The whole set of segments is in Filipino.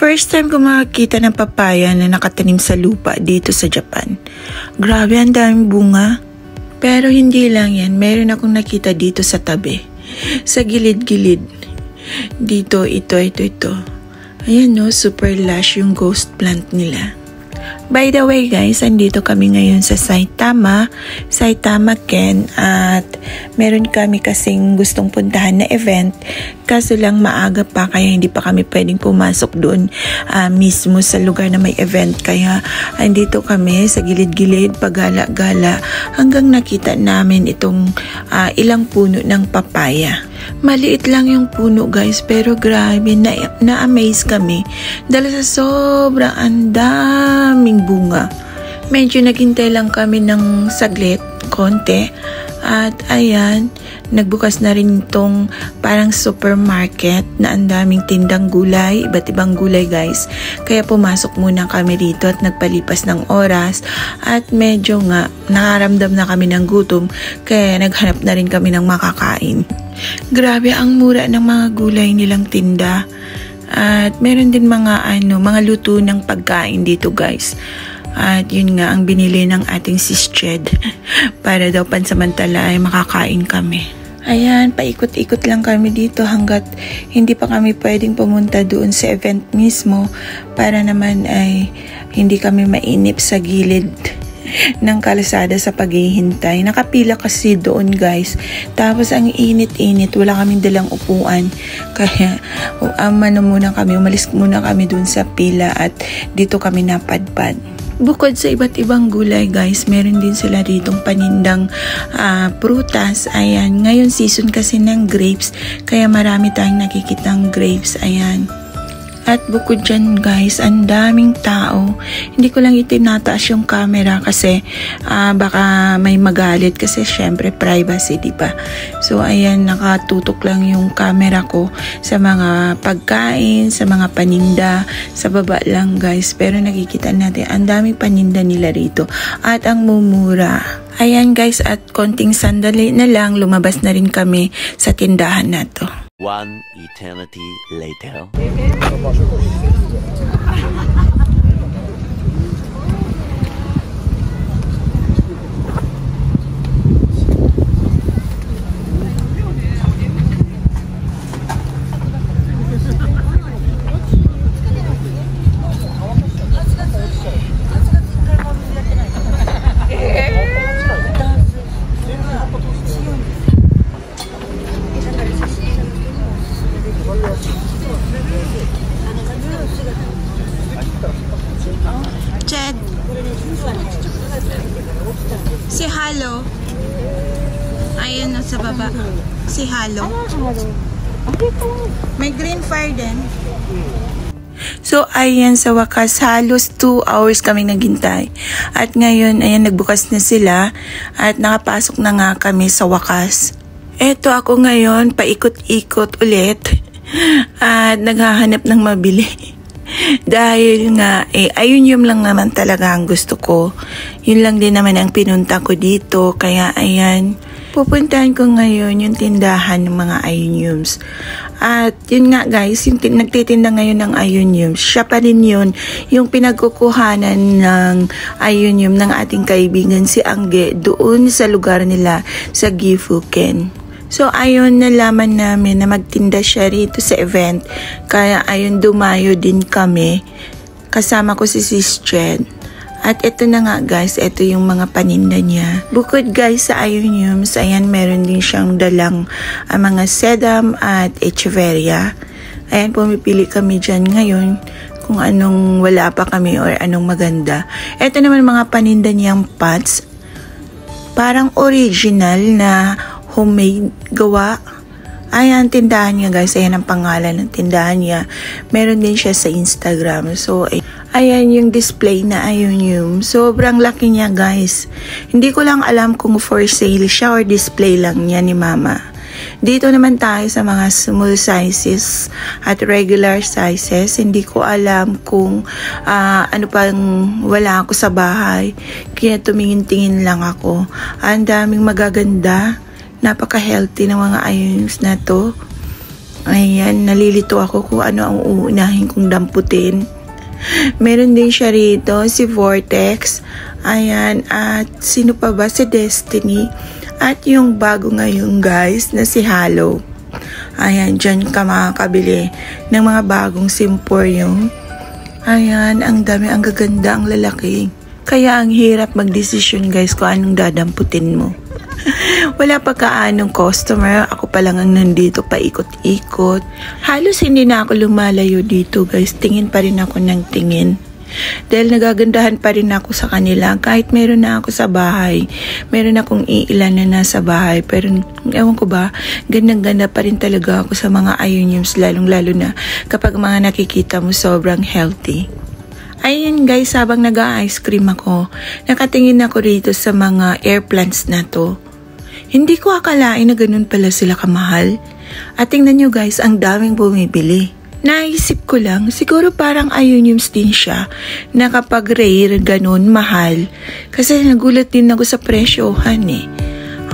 First time ko makakita ng papaya na nakatanim sa lupa dito sa Japan. Grabe, ang daming bunga. Pero hindi lang yan, meron akong nakita dito sa tabi. Sa gilid-gilid. Dito, ito. Ayan no, super lush yung ghost plant nila. By the way guys, andito kami ngayon sa Saitama Ken, at meron kami kasing gustong puntahan na event, kaso lang maaga pa kaya hindi pa kami pwedeng pumasok doon mismo sa lugar na may event, kaya andito kami sa gilid-gilid pagala-gala hanggang nakita namin itong ilang puno ng papaya. Maliit lang yung puno guys, pero grabe, na-amaze kami dahil sa sobrang andaming bunga. Medyo naghintay lang kami ng saglit, konti, at ayan, nagbukas na rin itong parang supermarket na ang daming tindang gulay, iba't ibang gulay guys. Kaya pumasok muna kami dito at nagpalipas ng oras at medyo nga nakaramdam na kami ng gutom, kaya naghanap na rin kami ng makakain. Grabe ang mura ng mga gulay nilang tinda. At meron din mga mga luto ng pagkain dito guys. At yun nga ang binili ng ating sis Ched para daw pansamantala ay makakain kami. Ayan, paikot-ikot lang kami dito hanggat hindi pa kami pwedeng pumunta doon sa event mismo, para naman ay hindi kami mainip sa gilid ng kalsada sa paghihintay. Nakapila kasi doon guys, tapos ang init-init, wala kaming dalang upuan, kaya umalis muna kami doon sa pila at dito kami napadpad. Bukod sa iba't ibang gulay guys, meron din sila ditong panindang prutas. Ayan, ngayon season kasi ng grapes, kaya marami tayong nakikitang grapes. Ayan. At bukod dyan guys, ang daming tao. Hindi ko lang itinataas yung camera kasi baka may magalit, kasi syempre privacy, diba? So ayan, nakatutok lang yung camera ko sa mga pagkain, sa mga paninda, sa baba lang guys. Pero nakikita natin, ang daming paninda nila rito at ang mumura. Ayan guys, at konting sandali na lang, lumabas na rin kami sa tindahan na to. One eternity later. Ched, si Halo. Ayun na sa baba. Si Halo. May green fire din. So ayan, sa wakas halos 2 hours kaming naghintay. At ngayon ayan, nagbukas na sila at nakapasok na nga kami sa wakas. Eto ako ngayon, paikot-ikot ulit at naghahanap ng mabili. Dahil nga, ayun yung lang naman talaga ang gusto ko. Yun lang din naman ang pinunta ko dito. Kaya ayan, pupuntahan ko ngayon yung tindahan ng mga ayuniums. At yun nga guys, yung nagtitinda ngayon ng ayuniums, siya pa rin yun yung pinagkukuhanan ng ayunium ng ating kaibigan si Angge doon sa lugar nila sa Gifuken. So ayun, nalaman namin na magtinda siya rito sa event, kaya ayun, dumayo din kami. Kasama ko si Sis Ched. At ito na nga guys, ito yung mga paninda niya. Bukod guys sa ayuniums, ayan, meron din siyang dalang mga sedam at echeveria. Ayan, pumipili kami dyan ngayon kung anong wala pa kami or anong maganda. Ito naman mga paninda niyang pots. Parang original na homemade gawa. Ayan, tindahan niya guys. Ayan ang pangalan ng tindahan niya. Meron din siya sa Instagram. So, ayan yung display na ayunium. Sobrang laki niya guys. Hindi ko lang alam kung for sale siya or display lang niya ni Mama. Dito naman tayo sa mga small sizes at regular sizes. Hindi ko alam kung ano pang wala ako sa bahay. Kaya tumingin-tingin lang ako. Ang daming magaganda. Napaka-healthy ng mga ayuniums na to. Ayan, nalilito ako kung ano ang uunahin kong damputin. Meron din siya rito, si Vortex. Ayan, at sino pa ba? Si Destiny. At yung bago ngayon guys na si Halo. Ayan, dyan ka makakabili ng mga bagong Simporium. Ayan, ang dami, ang gaganda, ang lalaki. Kaya ang hirap magdesisyon guys kung anong dadamputin mo. Wala pa kaanong customer, ako pa lang ang nandito paikot-ikot. Halos hindi na ako lumalayo dito guys, tingin pa rin ako ng tingin. Dahil nagagandahan pa rin ako sa kanila kahit meron na ako sa bahay. Meron akong iilan na nasa bahay, pero ewan ko ba, gandang-ganda pa rin talaga ako sa mga ioniums, lalong-lalo na kapag mga nakikita mo sobrang healthy. Ayun guys, habang nag-ice cream ako, nakatingin ako rito sa mga air plants na to. Hindi ko akalain na ganun pala sila kamahal. At tingnan nyo guys, ang daming bumibili. Naisip ko lang, siguro parang ioniums din siya na kapag rare, ganun, mahal. Kasi nagulat din ako sa presyohan eh.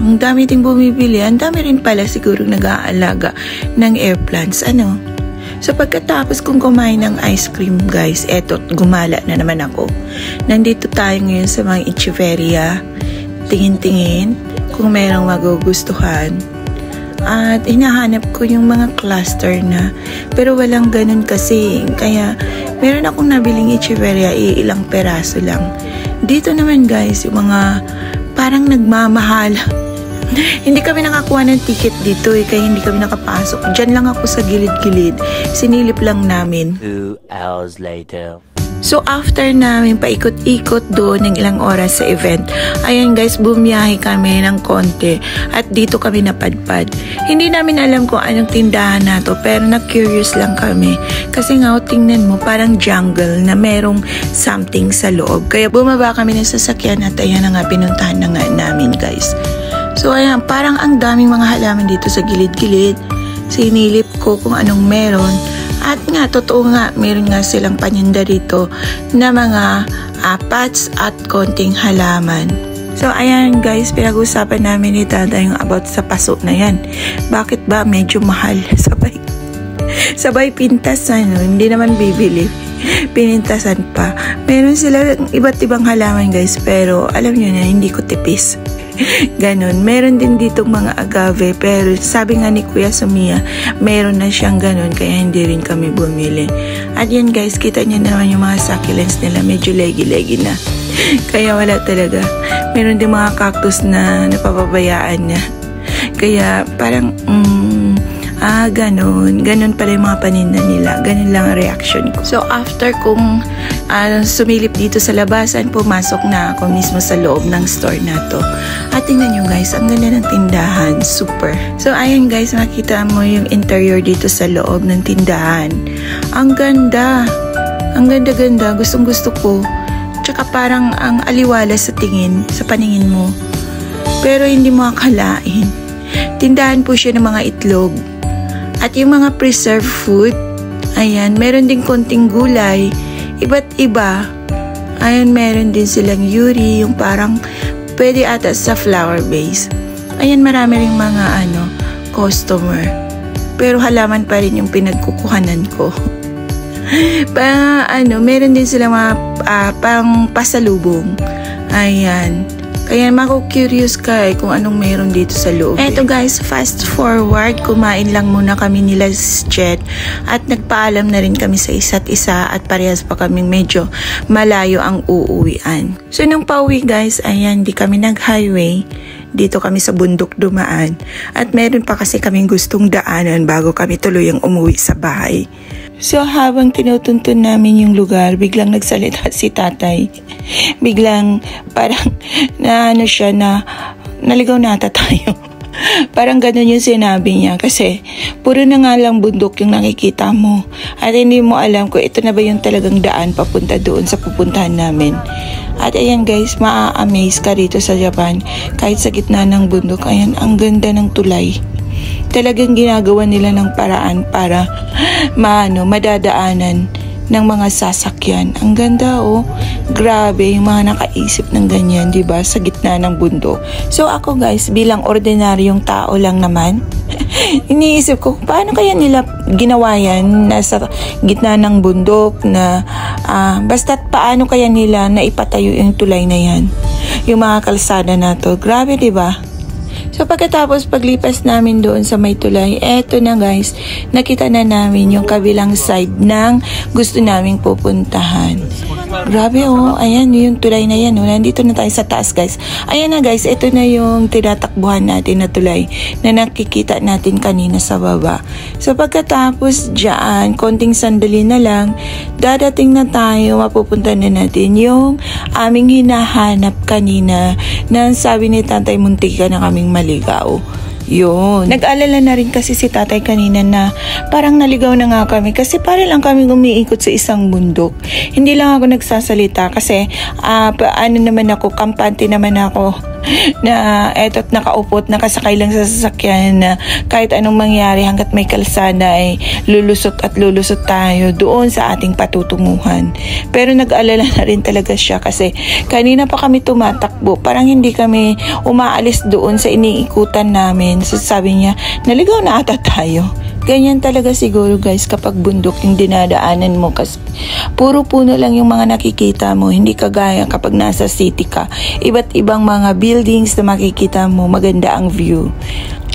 Ang dami ding bumibili, ang dami rin pala siguro nag-aalaga ng air plants, ano. So pagkatapos kong kumain ng ice cream guys, eto, gumala na naman ako. Nandito tayo ngayon sa mga Echeverria. Tingin-tingin kung merong magugustuhan. At hinahanap ko yung mga cluster na, pero walang ganun kasi. Kaya meron akong nabiling Echeverria, ilang peraso lang. Dito naman guys, yung mga parang nagmamahal. Hindi kami nakakuha ng ticket dito kaya hindi kami nakapasok. Diyan lang ako sa gilid-gilid. Sinilip lang namin. 2 hours later. So after namin paikot-ikot doon ng ilang oras sa event, ayan guys, bumiyahe kami ng konti at dito kami napadpad. Hindi namin alam kung anong tindahan na to, pero na-curious lang kami. Kasi nga, tingnan mo, parang jungle na merong something sa loob. Kaya bumaba kami ng sasakyan at ayan na nga, pinuntahan na nga namin guys. So ayan, parang ang daming mga halaman dito sa gilid-gilid. Sinilip ko kung anong meron. At nga, totoo nga, meron nga silang paninda rito na mga pots at konting halaman. So ayan guys, pinag-usapan namin ni Tata yung about sa paso na yan. Bakit ba medyo mahal? Sabay pintas, ano, hindi naman bibili. Pinintasan pa. Meron sila iba't ibang halaman guys, pero alam nyo na, hindi ko tipis. Ganon. Meron din ditong mga agave, pero sabi nga ni Kuya Sumia, meron na siyang ganon, kaya hindi rin kami bumili. At yan guys, kita niyo naman yung mga succulents nila, medyo leggy-leggy na. Kaya wala talaga. Meron din mga cactus na napapabayaan na. Kaya parang, ganon. Ganon pala yung mga paninda nila. Ganon lang ang reaction ko. So, after kong sumilip dito sa labasan, pumasok na ako mismo sa loob ng store na to. At tingnan nyo guys, ang ganda ng tindahan. Super. So, ayan guys, makita mo yung interior dito sa loob ng tindahan. Ang ganda. Ang ganda-ganda. Gustong-gusto ko. Tsaka parang ang aliwala sa tingin, sa paningin mo. Pero hindi mo akalain. Tindahan po siya ng mga itlog. At yung mga preserved food, ayan, meron din konting gulay, iba't iba. Ayan, meron din silang yuri, yung parang pwede ata sa flour base. Ayan, marami ring mga customer. Pero halaman pa rin yung pinagkukuhanan ko. Meron din silang mga pang pasalubong. Ayan. Kaya mako-curious ka kung anong meron dito sa loob. Eto guys, fast forward, kumain lang muna kami nila Jet at nagpaalam na rin kami sa isa't isa at parehas pa kaming medyo malayo ang uuwian. So nung pauwi guys, ayan, di kami nag-highway. Dito kami sa bundok dumaan at meron pa kasi kaming gustong daanan bago kami tuluyang umuwi sa bahay. So habang tinutuntun namin yung lugar, biglang nagsalita si tatay. Biglang parang naligaw nata tayo. Parang ganun yung sinabi niya kasi puro na nga lang bundok yung nakikita mo. At hindi mo alam kung ito na ba yung talagang daan papunta doon sa pupuntahan namin. At ayan guys, maa-amaze ka rito sa Japan. Kahit sa gitna ng bundok, ayan, ang ganda ng tulay. Talagang ginagawa nila ng paraan para madadaanan ng mga sasakyan. Ang ganda Grabe yung mga nakaisip ng ganyan, di ba? Sa gitna ng bundok. So ako guys, bilang ordinaryong tao lang naman, iniisip ko, paano kaya nila ginawa yan nasa gitna ng bundok na basta't paano kaya nila naipatayo yung tulay na yan, yung mga kalsada na to. Grabe, di ba? So pagkatapos paglipas namin doon sa may tulay, eto na guys, nakita na namin yung kabilang side ng gusto naming pupuntahan. Grabe oh, ayan yung tulay na yan oh. Nandito na tayo sa taas guys. Ayan na guys, ito na yung tinatakbuhan natin na tulay na nakikita natin kanina sa baba. So pagkatapos dyan, konting sandali na lang, dadating na tayo, mapupunta na natin yung aming hinahanap kanina na sabi ni Tatay muntik na kaming maligaw. Yun. Nag-alala na rin kasi si tatay kanina na parang naligaw na nga kami kasi para lang kami umiikot sa isang bundok. Hindi lang ako nagsasalita kasi ano naman ako, kampante naman ako na eto't nakaupot, nakasakay lang sa sasakyan na kahit anong mangyari hanggat may kalsada ay lulusot at lulusot tayo doon sa ating patutunguhan. Pero nag-alala na rin talaga siya kasi kanina pa kami tumatakbo, parang hindi kami umaalis doon sa iniikutan namin. So sabi niya, naligaw na ata tayo. Ganyan talaga siguro guys kapag bundok yung dinadaanan mo kasi puro puno lang yung mga nakikita mo, hindi kagaya kapag nasa city ka. Iba't ibang mga buildings na makikita mo, maganda ang view.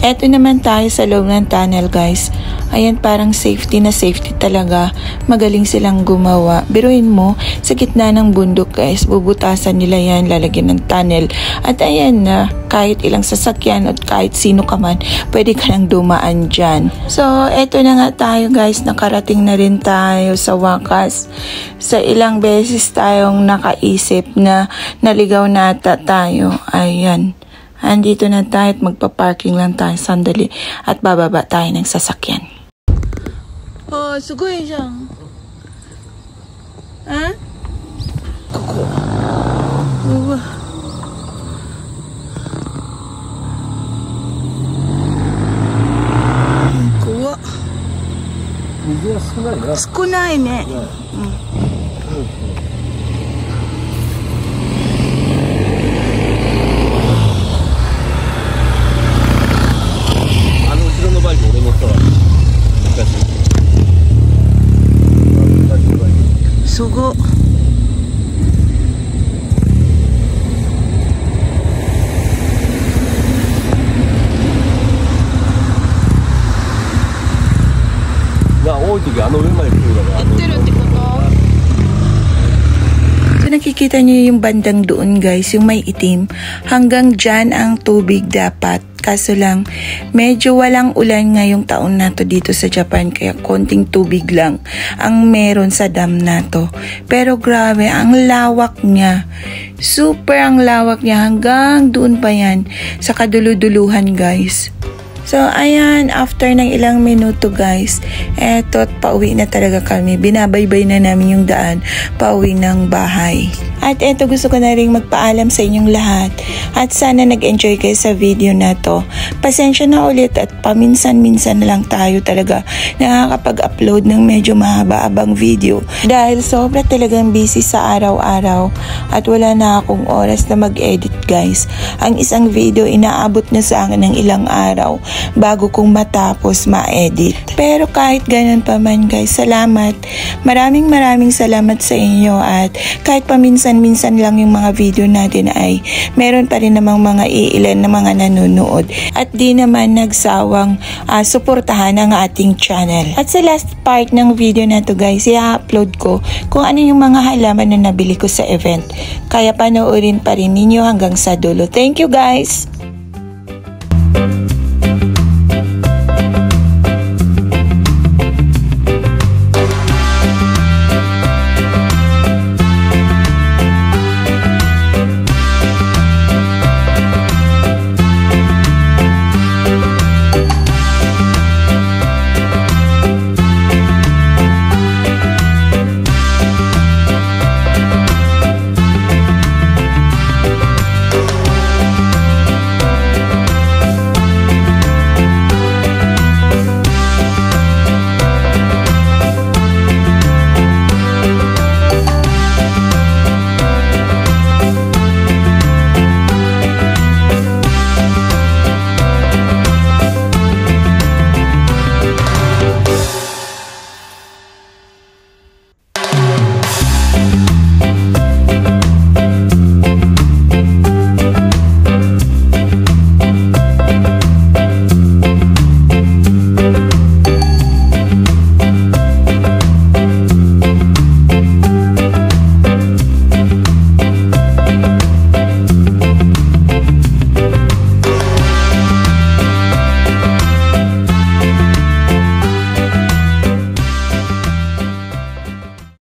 Eto naman tayo sa loob ng tunnel guys. Ayan, parang safety na safety talaga. Magaling silang gumawa. Biruin mo, sa gitna ng bundok guys, bubutasan nila yan, lalagyan ng tunnel. At ayan na, kahit ilang sasakyan at kahit sino ka man, pwede ka lang dumaan dyan. So, eto na nga tayo guys, nakarating na rin tayo sa wakas. Sa ilang beses tayong nakaisip na naligaw na ata tayo. Ayan. Andito na tayo at magpa-parking lang tayo sandali at bababa tayo ng sasakyan. Oh, sugoy siyang. Ha? Ako. Kuwa. Sukunay ne. Sugo. So nakikita niyo yung bandang doon guys, yung may itim. Hanggang dyan ang tubig dapat. Kaso lang, medyo walang ulan ngayong taon na to dito sa Japan kaya konting tubig lang ang meron sa dam na to. Pero grabe, ang lawak niya. Super ang lawak niya hanggang doon pa yan sa kaduluduluhan guys. So, ayan, after ng ilang minuto guys, eto, pauwi na talaga kami. Binabaybay na namin yung daan, pauwi ng bahay. At eto, gusto ko na rin magpaalam sa inyong lahat. At sana nag-enjoy kayo sa video na to. Pasensya na ulit at paminsan-minsan na lang tayo talaga nakakapag-upload ng medyo mahaba-abang video. Dahil sobra talagang busy sa araw-araw at wala na akong oras na mag-edit guys. Ang isang video inaabot na sa akin ng ilang araw bago kong matapos ma-edit. Pero kahit ganun pa man guys, salamat. Maraming salamat sa inyo at kahit paminsan-minsan lang yung mga video natin ay meron pa rin namang mga iilan na mga nanonood at di naman nagsawang suportahan ang ating channel. At sa last part ng video na to guys, i-upload ko kung ano yung mga halaman na nabili ko sa event. Kaya panoorin pa rin ninyo hanggang sa dulo. Thank you guys!